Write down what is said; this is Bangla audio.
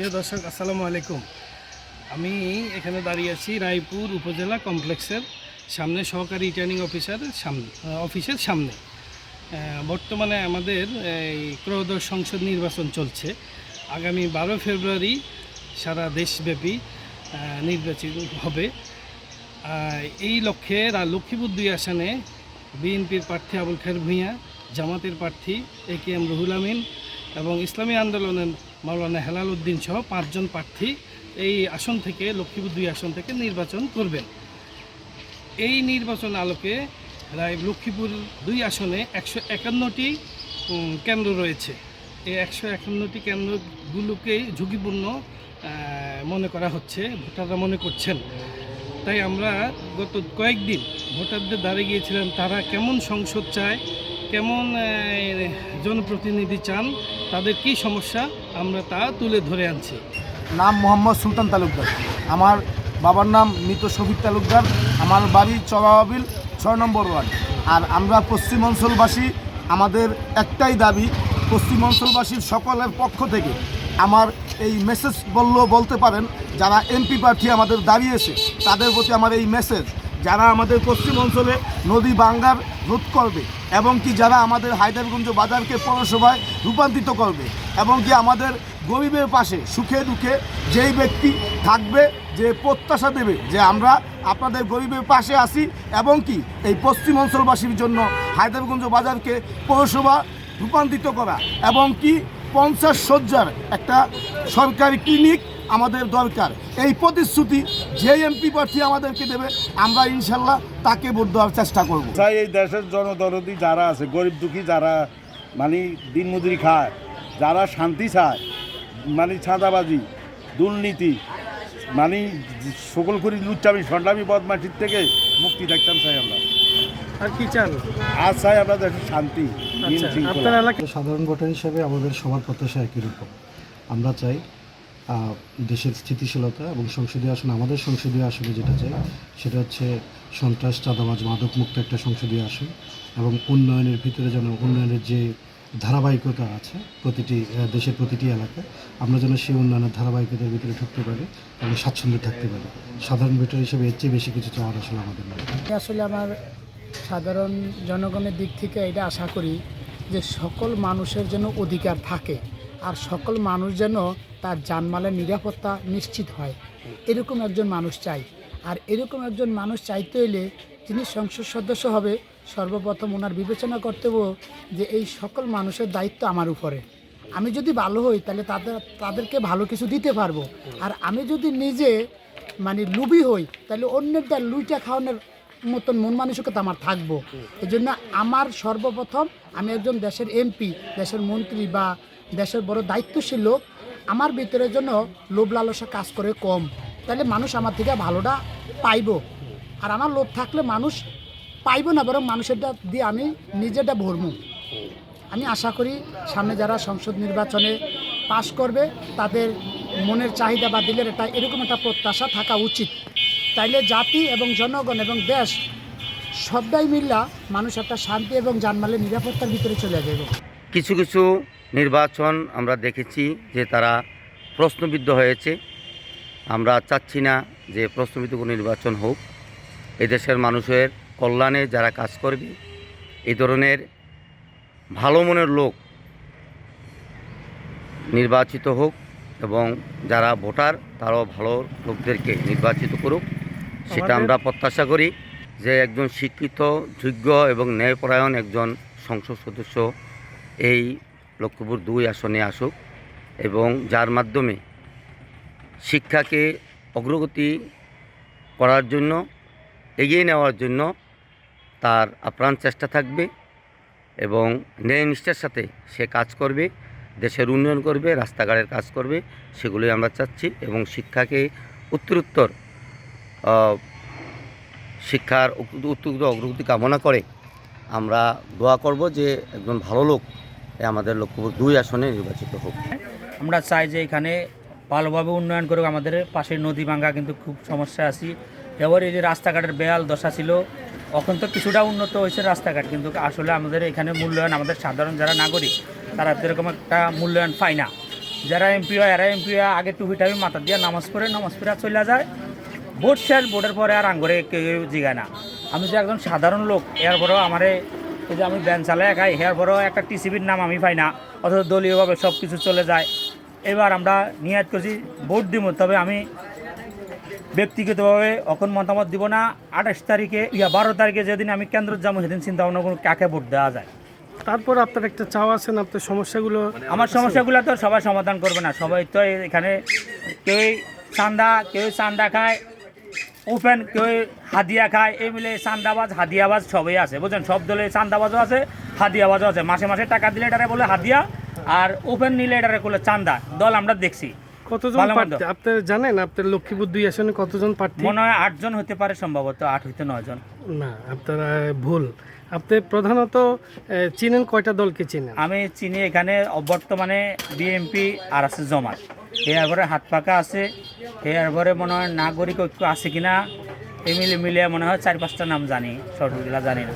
প্রিয় দর্শক, আসসালামু আলাইকুম। আমি এখানে দাঁড়িয়ে আছি রায়পুর উপজেলা কমপ্লেক্সের সামনে, সহকারী রিটার্নিং অফিসের সামনে। বর্তমানে আমাদের এই ত্রয়োদশ সংসদ নির্বাচন চলছে। আগামী 12 ফেব্রুয়ারি সারা দেশব্যাপী নির্বাচিত হবে। এই লক্ষ্যে লক্ষ্মীপুর 2 আসনে বিএনপির প্রার্থী আবুল খায়ের ভূঁইয়া, জামাতের প্রার্থী AKM রুহুল আমিন এবং ইসলামী আন্দোলনের মাওলানা হেলাল উদ্দিন সহ 5 জন প্রার্থী এই আসন থেকে, লক্ষ্মীপুর 2 আসন থেকে নির্বাচন করবেন। এই নির্বাচন আলোকে লক্ষ্মীপুর 2 আসনে 151টি কেন্দ্র রয়েছে। এই 151টি কেন্দ্রগুলোকেই ঝুঁকিপূর্ণ মনে করা হচ্ছে, ভোটাররা মনে করছেন। তাই আমরা গত কয়েকদিন ভোটারদের দ্বারে গিয়েছিলাম, তারা কেমন সংসদ চায়, কেমন জনপ্রতিনিধি চান, তাদের কি সমস্যা, আমরা তা তুলে ধরে আনছি। নাম মোহাম্মদ সুলতান তালুকদার। আমার বাবার নাম মৃত শফিক তালুকদার। আমার বাড়ি চড়াবিল 6 নম্বর ওয়ার্ড। আর আমরা পশ্চিম অঞ্চলবাসী, আমাদের একটাই দাবি, পশ্চিম অঞ্চলবাসীর সকলের পক্ষ থেকে আমার এই মেসেজ বলতে পারেন, যারা এমপি প্রার্থী আমাদের দাঁড়িয়েছে তাদের প্রতি আমার এই মেসেজ, যারা আমাদের পশ্চিম অঞ্চলে নদী ভাঙ্গার রোধ করবে এবং কি যারা আমাদের হায়দারগঞ্জ বাজারকে পৌরসভায় রূপান্তরিত করবে এবং কি আমাদের গরিবের পাশে সুখে দুঃখে যেই ব্যক্তি থাকবে, যে প্রত্যাশা দেবে যে আমরা আপনাদের গরিবের পাশে আছি এবং কি এই পশ্চিম অঞ্চলবাসীর জন্য হায়দারগঞ্জ বাজারকে পৌরসভা রূপান্তরিত করা এবং কি 50 শয্যার একটা সরকারি ক্লিনিক আমাদের দরকার। এই প্রতিশ্রুতি যে এমপি প্রার্থী আমাদেরকে দেবে, আমরা ইনশাল্লাহ তাকে ভোট দেওয়ার চেষ্টা করব। চাই এই দেশের জনদরদি যারা আছে, গরিব দুঃখী যারা মানে দিন মজুরি খায়, যারা শান্তি চায়, মানে ছাঁদাবাজি, দুর্নীতি, মানে সকল করি লুচ্চামি সন্ডামি বদমাশির থেকে মুক্তি থাকতাম চাই আমরা। আর কি চান? আর চাই আমরা দেশের শান্তি। আপনার এলাকায় সাধারণ ভোটার হিসেবে আমাদের সবার প্রত্যাশা একই রকম। আমরা চাই দেশের স্থিতিশীলতা এবং সংসদীয় আসন, আমাদের সংসদীয় আসনে যেটা চাই সেটা হচ্ছে সন্ত্রাস, চাঁদাবাজ, মাদক মুক্ত একটা সংসদীয় আসন এবং উন্নয়নের ভিতরে যেন উন্নয়নের যে ধারাবাহিকতা আছে দেশের প্রতিটি এলাকায়, আমরা যেন সেই উন্নয়নের ধারাবাহিকতার ভিতরে ঢুকতে পারি এবং স্বাচ্ছন্দ্যে থাকতে পারি। সাধারণ ভোটার হিসেবে এর চেয়ে বেশি কিছু চাওয়ার আসলে আমাদের নয়। আসলে আমার সাধারণ জনগণের দিক থেকে এটা আশা করি যে সকল মানুষের যেন অধিকার থাকে আর সকল মানুষ যেন তার জানমালের নিরাপত্তা নিশ্চিত হয়, এরকম একজন মানুষ চাই। আর এরকম একজন মানুষ চাইতে হলে যিনি সংসদ সদস্য হবে, সর্বপ্রথম ওনার বিবেচনা করতে হবে যে এই সকল মানুষের দায়িত্ব আমার উপরে। আমি যদি ভালো হই তাহলে তাদেরকে ভালো কিছু দিতে পারবো। আর আমি যদি নিজে লুবি হই তাহলে অন্যেরটা লুইটা খাওয়ানোর মতন মন মানসিকতা আমার থাকবো। এই জন্য আমার সর্বপ্রথম, আমি একজন দেশের এমপি, দেশের মন্ত্রী বা দেশের বড় দায়িত্বশীল লোক, আমার ভিতরের জন্য লোভ লালসা কাজ করে কম, তাহলে মানুষ আমার থেকে ভালোটা পাইব। আর আমার লোভ থাকলে মানুষ পাইব না, বরং মানুষেরটা দিয়ে আমি নিজেরটা ভরবো। আমি আশা করি সামনে যারা সংসদ নির্বাচনে পাশ করবে তাদের মনের চাহিদা বা দিলের এরকম একটা প্রত্যাশা থাকা উচিত। তাইলে জাতি এবং জনগণ এবং দেশ সবটাই মিল্লা মানুষ একটা শান্তি এবং জানমালের নিরাপত্তার ভিতরে চলে যাবে। কিছু কিছু নির্বাচন আমরা দেখেছি যে তারা প্রশ্নবিদ্ধ হয়েছে। আমরা চাচ্ছি না যে প্রশ্নবিদ্ধ কোনো নির্বাচন হোক। এদেশের মানুষের কল্যাণে যারা কাজ করবে, এই ধরনের ভালো মনের লোক নির্বাচিত হোক এবং যারা ভোটার তারাও ভালো লোকদেরকে নির্বাচিত করুক, সেটা আমরা প্রত্যাশা করি। যে একজন শিক্ষিত, যোগ্য এবং ন্যায়পরায়ণ একজন সংসদ সদস্য এই লক্ষ্মীপুর 2 আসনে আসুক এবং যার মাধ্যমে শিক্ষাকে অগ্রগতি করার জন্য, এগিয়ে নেওয়ার জন্য তার আপ্রাণ চেষ্টা থাকবে এবং ন্যায়নিষ্ঠার সাথে সে কাজ করবে, দেশের উন্নয়ন করবে, রাস্তাঘাটের কাজ করবে, সেগুলোই আমরা চাচ্ছি। এবং শিক্ষাকে উত্তরোত্তর শিক্ষার উত্তরোত্তর অগ্রগতি কামনা করে আমরা দোয়া করব যে একজন ভালো লোক আমাদের লক্ষ্মীপুর 2 আসনে নির্বাচিত হোক। আমরা চাই যে এখানে ভালোভাবে উন্নয়ন করুক। আমাদের পাশে নদী ভাঙ্গা কিন্তু খুব সমস্যা আছি। এবার এই যে রাস্তাঘাটের বেহাল দশা ছিল, এখন তো কিছুটা উন্নত হয়েছে রাস্তাঘাট, কিন্তু আসলে আমাদের এখানে মূল্যায়ন, আমাদের সাধারণ যারা নাগরিক তারা এরকম একটা মূল্যায়ন পায় না। যারা এমপি হয় এরা এমপি হয় আগে টুপি টাপি মাথা দিয়ে নামাজ পড়ে চলে যায়, ভোট শেষ, ভোটের পরে আর আঙ্গরে কেউ জিগায় না। আমি যে একজন সাধারণ লোক, এরপরেও আমারে এই যে আমি ব্যান চালাই খাই, এরপরেও একটা টিসিবির নাম আমি পাই না, অথচ দলীয়ভাবে সব কিছু চলে যায়। এবার আমরা নিয়াত করছি ভোট দিব, তবে আমি ব্যক্তিগতভাবে এখন মতামত দিব না। 28 তারিখে 12 তারিখে যেদিন আমি কেন্দ্র যাবো সেদিন চিন্তা ভাবনা করব কাকে ভোট দেওয়া যায়। তারপর আপনার একটা চাওয়া আছেন, আপনার সমস্যাগুলো আমার সমস্যাগুলো তো সবাই সমাধান করবে না, সবাই তো এখানে কেউ চান্দা খায় ওপেন, কেউ হাদিয়া খায়, এই মিলে চান্দাবাজ হাদিয়াবাজ সবই আছে, বুঝছেন? সব দলে চান্দাবাজও আছে হাদিয়াবাজও আছে। মাসে মাসে টাকা দিলে এটারে বলে হাদিয়া, আর ওপেন নিলে এটারে বলে চান্দা। দল আমরা দেখছি। কতজন ভালো মন্দ। প্রার্থী আপনি জানেন? আপনার লক্ষ্মীপুর 2 আসনে কতজন প্রার্থী? মনে হয় 8 জন হতে পারে, সম্ভবত 8 হইতে 9 জন। না, আপনারা ভুল। আপনি প্রধানত চিনেন কয়টা দলকে চিনেন? আমি চিনি এখানে বর্তমানে বিএমপি আর আছে জমাত, এরপরে হাত পাকা আছে, এরপরে মনে হয় নাগরিক ঐক্য আছে কিনা, এই মিলিয়ে মনে হয় 4-5টা নাম জানি, সঠিকগুলা জানি না।